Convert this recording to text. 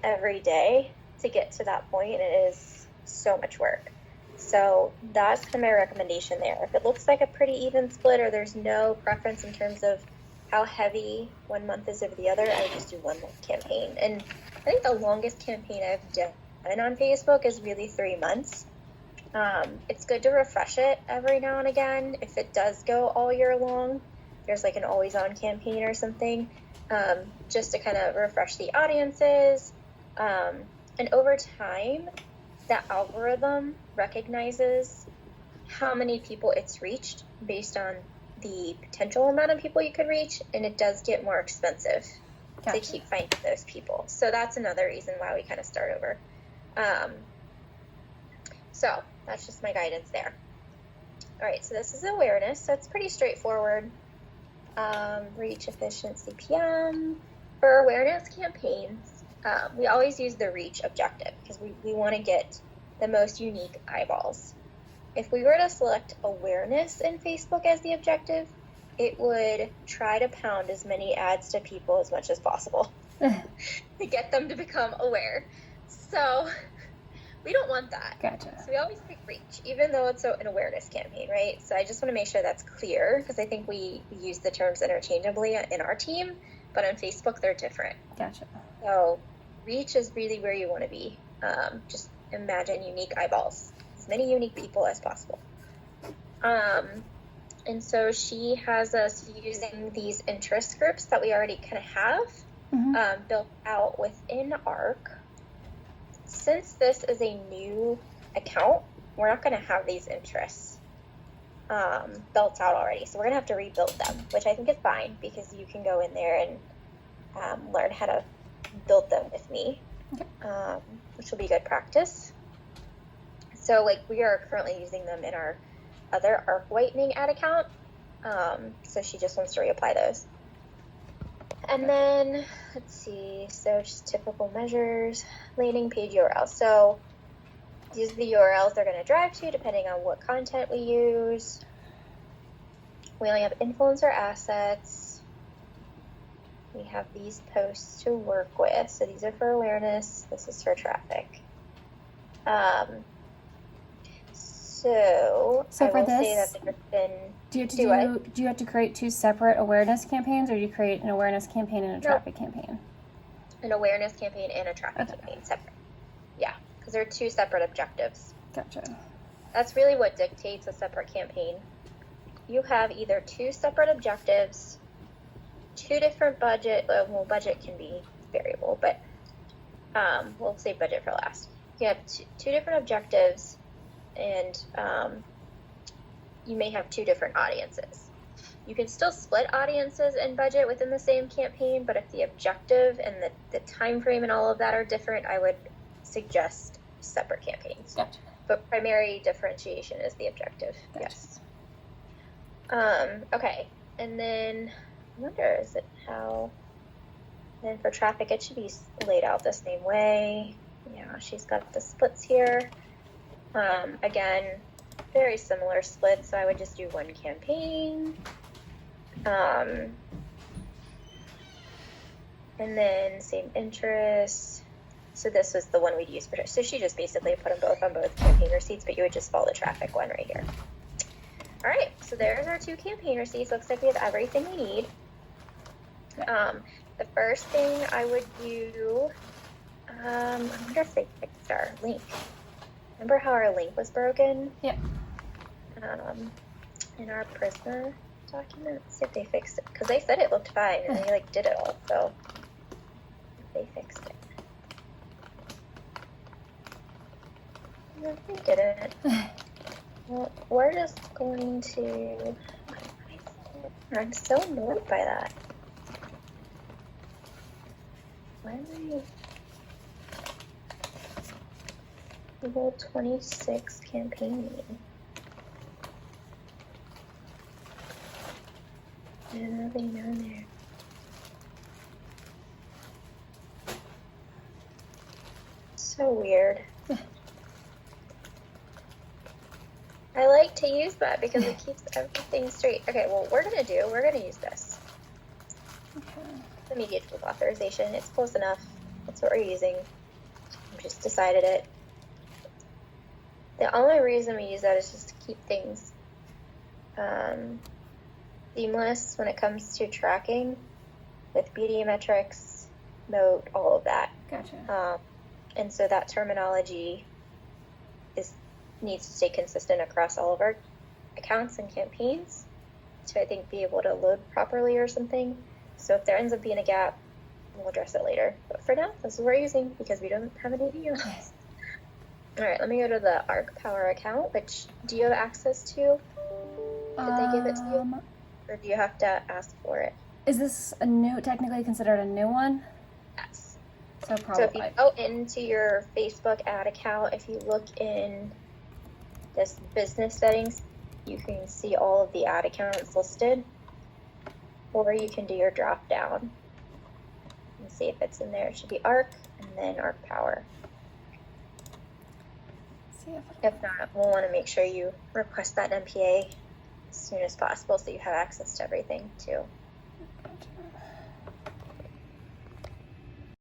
every day to get to that point, and it is so much work. So that's kind of my recommendation there. If it looks like a pretty even split, or there's no preference in terms of how heavy one month is over the other, I would just do 1 month campaign. And I think the longest campaign I've done on Facebook is really 3 months. It's good to refresh it every now and again. If it does go all year long, there's like an always on campaign or something, just to kind of refresh the audiences. And over time, that algorithm recognizes how many people it's reached based on the potential amount of people you could reach, and it does get more expensive to keep finding those people. So that's another reason why we kind of start over. So that's just my guidance there. All right, so this is awareness. So it's pretty straightforward. Reach, efficiency, CPM. For awareness campaigns, we always use the reach objective because we want to get the most unique eyeballs. If we were to select awareness in Facebook as the objective, it would try to pound as many ads to people as much as possible to get them to become aware. So we don't want that. Gotcha. So we always pick reach, even though it's an awareness campaign, right? So I just want to make sure that's clear because I think we use the terms interchangeably in our team, but on Facebook they're different. Gotcha. So reach is really where you want to be. Just imagine unique eyeballs, as many unique people as possible. And so she has us using these interest groups that we already kind of have built out within ARC. Since this is a new account, we're not going to have these interests built out already. So we're going to have to rebuild them, which I think is fine because you can go in there and learn how to build them with me, which will be good practice. So like we are currently using them in our other ARC whitening ad account. So she just wants to reapply those. And then, let's see, so just typical measures, landing page URL. So these are the URLs they're going to drive to depending on what content we use. We only have influencer assets. We have these posts to work with. So these are for awareness. This is for traffic. So I for will this, say that there's been... Do you have to create two separate awareness campaigns, or do you create an awareness campaign and a traffic campaign? An awareness campaign and a traffic campaign separate. Yeah, because they're two separate objectives. Gotcha. That's really what dictates a separate campaign. You have either two separate objectives, two different budget. Well, budget can be variable, but we'll save budget for last. You have two different objectives, and you may have two different audiences. You can still split audiences and budget within the same campaign, but if the objective and the time frame and all of that are different, I would suggest separate campaigns. Gotcha. But primary differentiation is the objective. Gotcha. Yes. Okay. And then I wonder, is it how? Then for traffic, it should be laid out the same way. Yeah, she's got the splits here. Again, very similar splits, so I would just do one campaign. And then same interests. So this was the one we'd use for her. So she just basically put them both on both campaign receipts, but you would just follow the traffic one right here. All right, so there's our two campaign receipts. Looks like we have everything we need. The first thing I would do, I wonder if they fixed our link. Remember how our link was broken? Yep. In our Prisma document, let's see if they fixed it. Because they said it looked fine, and they did it all, so they fixed it. No, they didn't. Well, we're just going to... I'm so annoyed by that. Why am I... Level 26 campaign. Nothing down there. So weird. I like to use that because it keeps everything straight. Okay, well, we're going to use this. Okay. Immediate group authorization. It's close enough. That's what we're using. We just decided it. The only reason we use that is just to keep things seamless when it comes to tracking with BD metrics, note, all of that. Gotcha. And so that terminology needs to stay consistent across all of our accounts and campaigns to, I think, be able to load properly or something. So if there ends up being a gap, we'll address it later. But for now, this is what we're using because we don't have any videos. Yes. All right, let me go to the Arc Power account, which do you have access to? Did they give it to you? Or do you have to ask for it? Is this technically considered a new one? Yes. So probably. So if you go into your Facebook ad account, if you look in this business settings, you can see all of the ad accounts listed. Or you can do your drop down and see if it's in there. It should be Arc and then Arc Power. If not, we'll want to make sure you request that NPA as soon as possible so you have access to everything too.